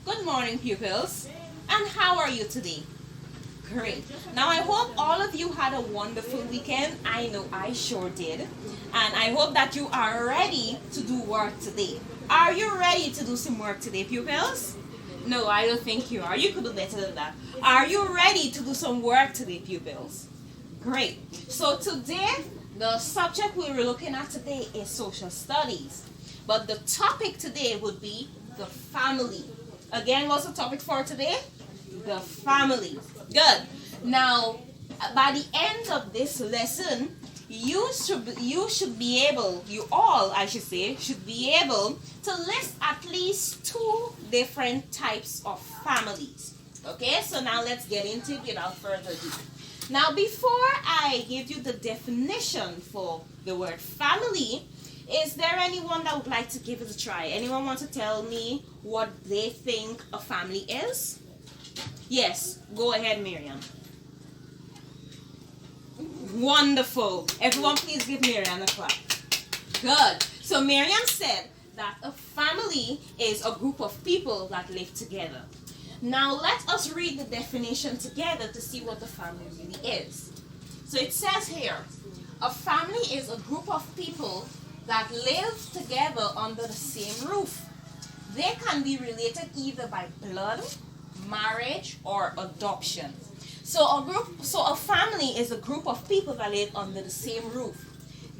Good morning, pupils. And how are you today? Great. Now, I hope all of you had a wonderful weekend. I know I sure did. And I hope that you are ready to do work today. Are you ready to do some work today, pupils? No, I don't think you are. You could do better than that. Are you ready to do some work today, pupils? Great. So today, the subject we were looking at today is social studies. But the topic today would be the family. Again, what's the topic for today? The family. Good. Now, by the end of this lesson, you all, I should say, should be able to list at least 2 different types of families. Okay, so now let's get into it without further ado. Now, before I give you the definition for the word family, is there anyone that would like to give it a try? Anyone want to tell me what they think a family is? Yes, go ahead, Miriam. Wonderful. Everyone please give Miriam a clap. Good. So Miriam said that a family is a group of people that live together. Now let us read the definition together to see what the family really is. So it says here, a family is a group of people that live together under the same roof. They can be related either by blood, marriage, or adoption. So a family is a group of people that live under the same roof.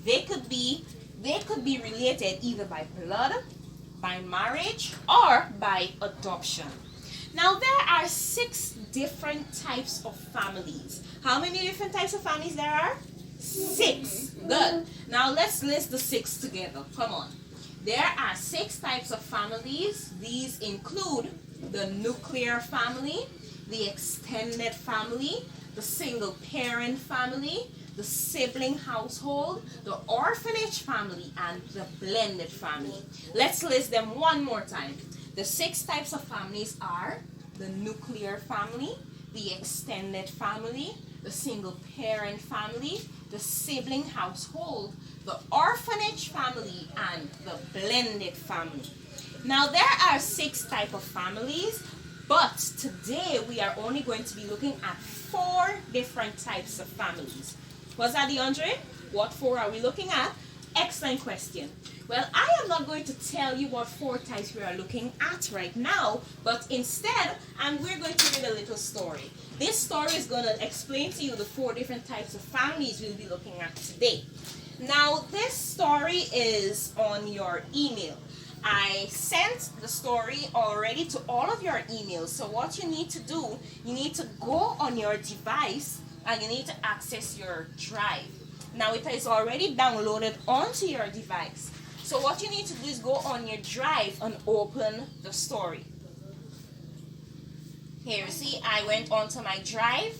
They could be related either by blood, by marriage, or by adoption. Now there are 6 different types of families. How many different types of families there are? 6. Good. Now let's list the 6 together. Come on. There are 6 types of families. These include the nuclear family, the extended family, the single parent family, the sibling household, the orphanage family, and the blended family. Let's list them one more time. The 6 types of families are the nuclear family, the extended family, the single parent family, the sibling household, the orphanage family, and the blended family. Now there are 6 types of families, but today we are only going to be looking at 4 different types of families. Was that DeAndre? What 4 are we looking at? Excellent question. Well, I am not going to tell you what 4 types we are looking at right now, but instead, we're going to read a little story. This story is going to explain to you the 4 different types of families we'll be looking at today. Now, this story is on your email. I sent the story already to all of your emails. So what you need to do, you need to go on your device and you need to access your drive. Now it is already downloaded onto your device. So what you need to do is go on your drive and open the story. Here, you see, I went onto my drive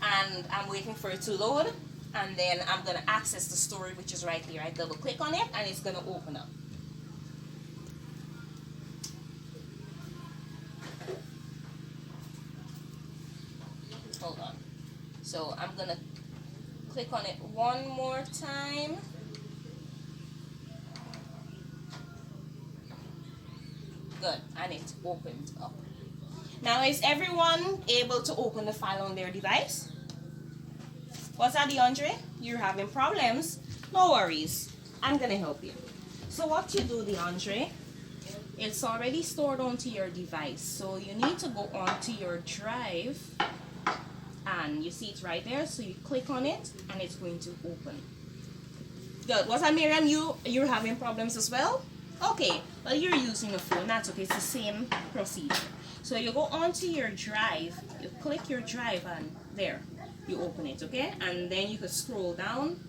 and I'm waiting for it to load. And then I'm going to access the story, which is right here. I double click on it and it's going to open up. Hold on. So I'm going to click on it one more time. Good, and it opened up. Now, is everyone able to open the file on their device? What's that, DeAndre? You're having problems? No worries. I'm going to help you. So what you do, DeAndre, it's already stored onto your device. So you need to go onto your drive. And you see it's right there. So you click on it and it's going to open. Good. Was that, Miriam? You're having problems as well? Okay. Well, you're using a phone. That's okay. It's the same procedure. So you go onto your drive. You click your drive and there. You open it, okay? And then you can scroll down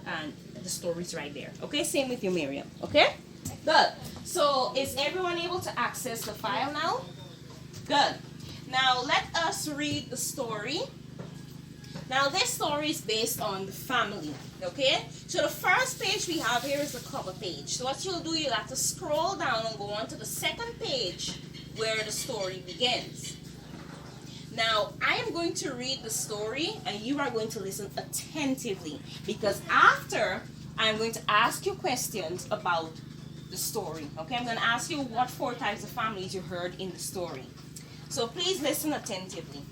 and the story's right there. Okay, same with you, Miriam. Okay? Good. So is everyone able to access the file now? Good. Now let us read the story. Now this story is based on the family. Okay? So the first page we have here is the cover page. So what you'll do, you'll have to scroll down and go on to the second page where the story begins. Now, I am going to read the story and you are going to listen attentively because after I'm going to ask you questions about the story. Okay, I'm going to ask you what 4 types of families you heard in the story. So please listen attentively.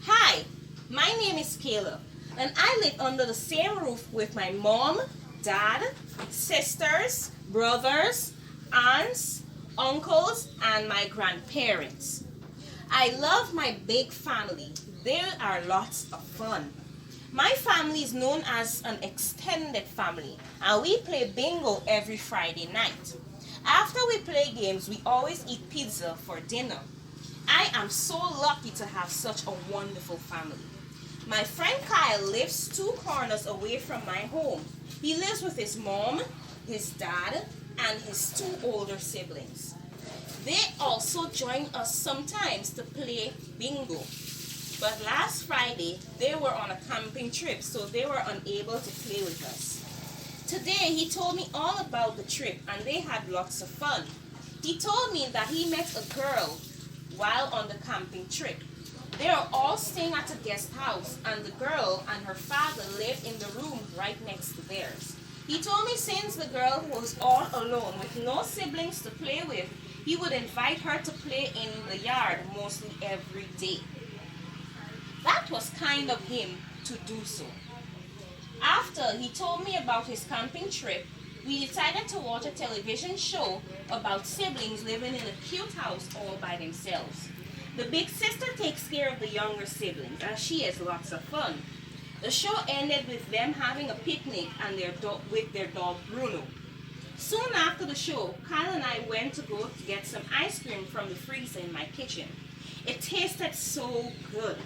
Hi, my name is Kayla, and I live under the same roof with my mom, dad, sisters, brothers, aunts, uncles, and my grandparents. I love my big family. There are lots of fun. My family is known as an extended family, and we play bingo every Friday night. After we play games, we always eat pizza for dinner. I am so lucky to have such a wonderful family. My friend Kyle lives 2 corners away from my home. He lives with his mom, his dad, and his 2 older siblings. They also join us sometimes to play bingo. But last Friday, they were on a camping trip, so they were unable to play with us. Today, he told me all about the trip, and they had lots of fun. He told me that he met a girl while on the camping trip. They are all staying at a guest house, and the girl and her father lived in the room right next to theirs. He told me since the girl was all alone with no siblings to play with, he would invite her to play in the yard mostly every day. That was kind of him to do so. After he told me about his camping trip, we decided to watch a television show about siblings living in a cute house all by themselves. The big sister takes care of the younger siblings, and she has lots of fun. The show ended with them having a picnic and with their dog Bruno. Soon after the show, Kyle and I went to go to get some ice cream from the freezer in my kitchen. It tasted so good.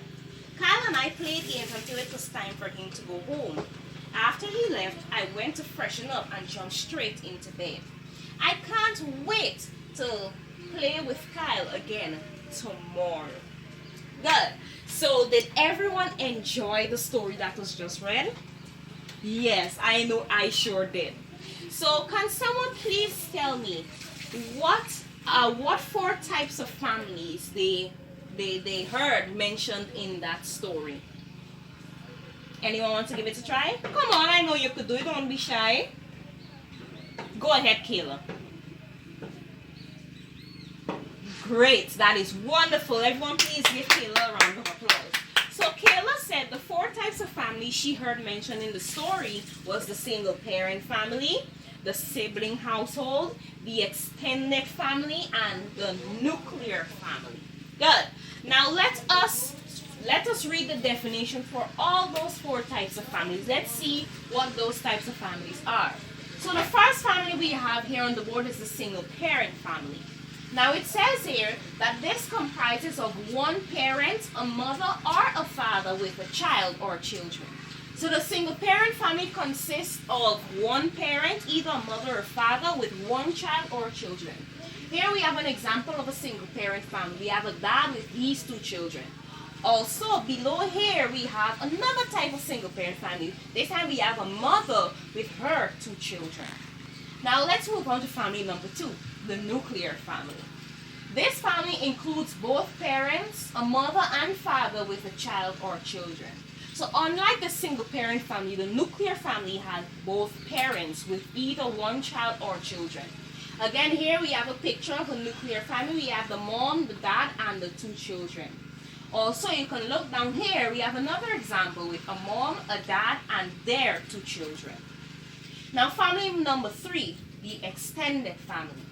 Kyle and I played games until it was time for him to go home. After he left, I went to freshen up and jump straight into bed. I can't wait to play with Kyle again tomorrow. Good. So did everyone enjoy the story that was just read? Yes, I know I sure did. So can someone please tell me what 4 types of families they heard mentioned in that story? Anyone want to give it a try? Come on, I know you could do it. Don't be shy. Go ahead, Kayla. Great, that is wonderful. Everyone please give Kayla a round of applause. So Kayla said the 4 types of family she heard mentioned in the story was the single parent family, the sibling household, the extended family, and the nuclear family. Good. Now let us read the definition for all those 4 types of families. Let's see what those types of families are. So the first family we have here on the board is the single parent family. Now it says here that this comprises of 1 parent, a mother or a father with a child or children. So the single parent family consists of 1 parent, either a mother or father with 1 child or children. Here we have an example of a single parent family. We have a dad with his 2 children. Also below here we have another type of single parent family. This time we have a mother with her 2 children. Now let's move on to family number 2, the nuclear family. This family includes both parents, a mother and father with a child or children. So unlike the single parent family, the nuclear family has both parents with either 1 child or children. Again, here we have a picture of a nuclear family. We have the mom, the dad, and the 2 children. Also, you can look down here. We have another example with a mom, a dad, and their 2 children. Now, family number 3, the extended family.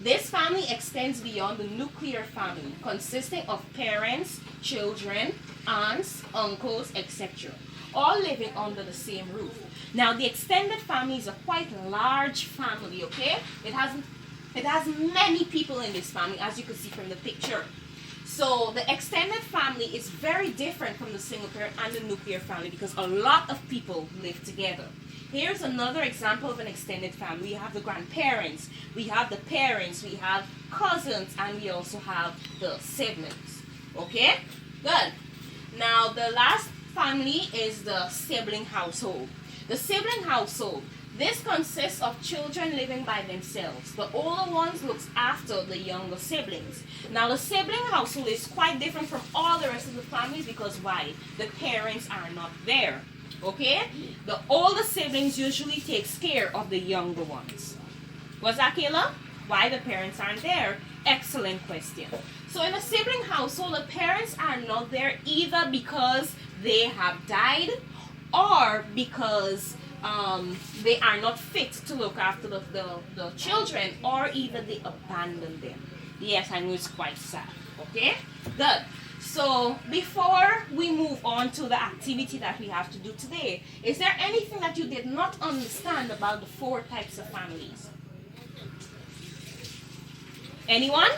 This family extends beyond the nuclear family, consisting of parents, children, aunts, uncles, etc., all living under the same roof. Now, the extended family is a quite large family, okay? It has many people in this family, as you can see from the picture. So the extended family is very different from the single parent and the nuclear family because a lot of people live together. Here's another example of an extended family. We have the grandparents, we have the parents, we have cousins, and we also have the siblings. Okay? Good. Now the last family is the sibling household. The sibling household. This consists of children living by themselves. The older ones looks after the younger siblings. Now the sibling household is quite different from all the rest of the families because why? The parents are not there. Okay? The older siblings usually takes care of the younger ones. What's that, Kayla? Why the parents aren't there? Excellent question. So in a sibling household, the parents are not there either because they have died or because they are not fit to look after the children, or even they abandon them. Yes, I know it's quite sad. Okay? Good. So before we move on to the activity that we have to do today, is there anything that you did not understand about the 4 types of families? Anyone?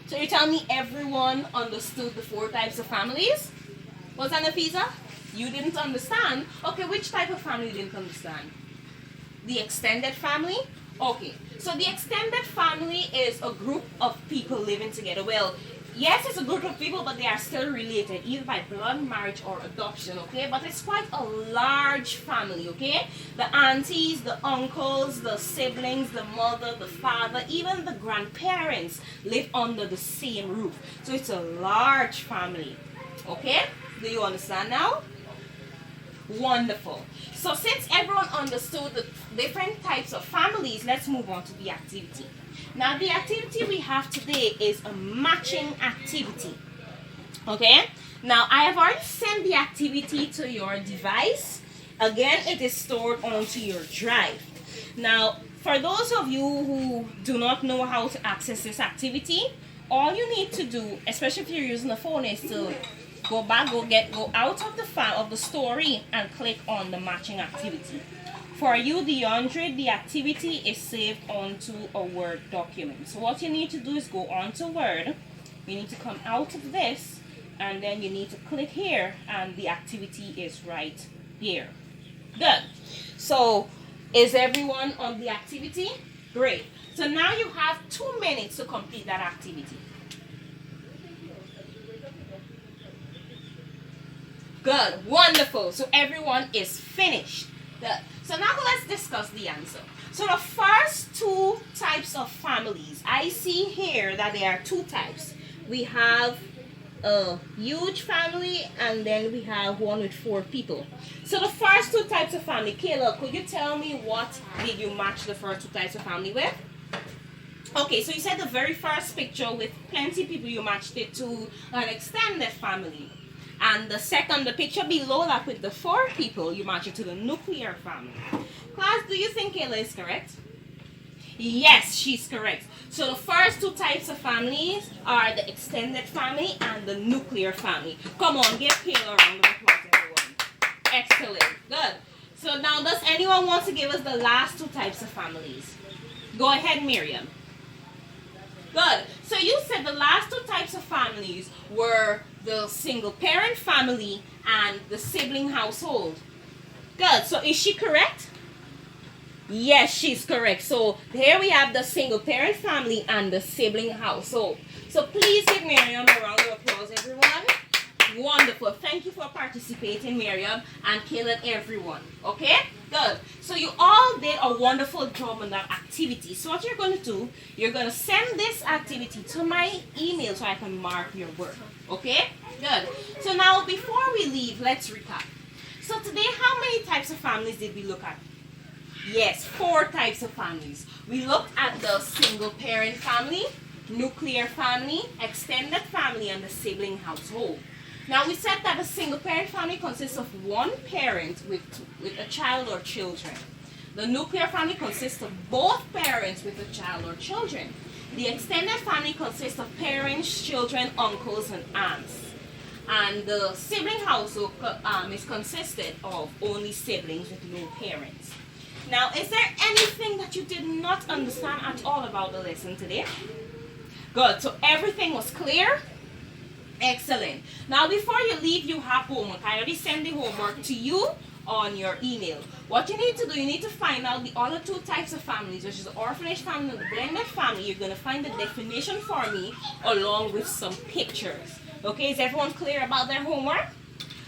So you tell me everyone understood the 4 types of families? Was that Nafisa? You didn't understand? Okay, which type of family you didn't understand? The extended family? Okay, so the extended family is a group of people living together. Well, yes, it's a group of people, but they are still related, either by blood, marriage, or adoption, okay? But it's quite a large family, okay? The aunties, the uncles, the siblings, the mother, the father, even the grandparents live under the same roof. So it's a large family, okay? Do you understand now? Wonderful. So since everyone understood the different types of families, let's move on to the activity. Now the activity we have today is a matching activity. Okay? Now I have already sent the activity to your device. Again, it is stored onto your drive. Now, for those of you who do not know how to access this activity, all you need to do, especially if you're using a phone, is to go back, go out of the file of the story and click on the matching activity. For you, DeAndre, the activity is saved onto a Word document. So what you need to do is go onto Word. You need to come out of this, and then you need to click here, and the activity is right here. Good. So is everyone on the activity? Great. So now you have 2 minutes to complete that activity. Good, wonderful. So everyone is finished. Good. So now let's discuss the answer. So the first 2 types of families, I see here that there are 2 types. We have a huge family, and then we have one with 4 people. So the first 2 types of family, Kayla, could you tell me what did you match the first 2 types of family with? Okay, so you said the very first picture with plenty of people, you matched it to an extended family. And the picture below that with the 4 people, you match it to the nuclear family. Class, do you think Kayla is correct? Yes, she's correct. So the first 2 types of families are the extended family and the nuclear family. Come on, give Kayla a round of applause, everyone. Excellent. Good. So now, does anyone want to give us the last 2 types of families? Go ahead, Miriam. Good. So you said the last 2 types of families were the single parent family and the sibling household. Good. So is she correct? Yes, she's correct. So here we have the single parent family and the sibling household. So please give Miriam a round of applause, everyone. Wonderful. Thank you for participating, Miriam, and Kayla, everyone. Okay? Good. So you all did a wonderful job on that activity. So what you're going to do, you're going to send this activity to my email so I can mark your work. Okay? Good. So now before we leave, let's recap. So today, how many types of families did we look at? Yes, 4 types of families. We looked at the single parent family, nuclear family, extended family, and the sibling household. Now we said that a single parent family consists of 1 parent with a child or children. The nuclear family consists of both parents with a child or children. The extended family consists of parents, children, uncles, and aunts. And the sibling household is consisted of only siblings with no parents. Now, is there anything that you did not understand at all about the lesson today? Good. So everything was clear? Excellent. Now, before you leave, you have homework. I already sent the homework to you on your email. What you need to do, you need to find out the other 2 types of families, which is the orphanage family and the blended family. You're going to find the definition for me along with some pictures. Okay, is everyone clear about their homework?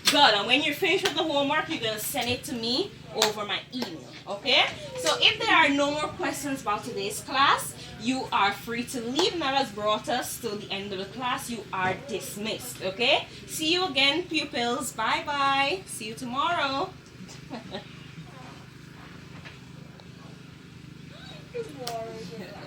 Good. And when you're finished with the homework, you're going to send it to me over my email. Okay? So if there are no more questions about today's class, you are free to leave. Now that's brought us to the end of the class. You are dismissed. Okay? See you again, pupils. Bye-bye. See you tomorrow.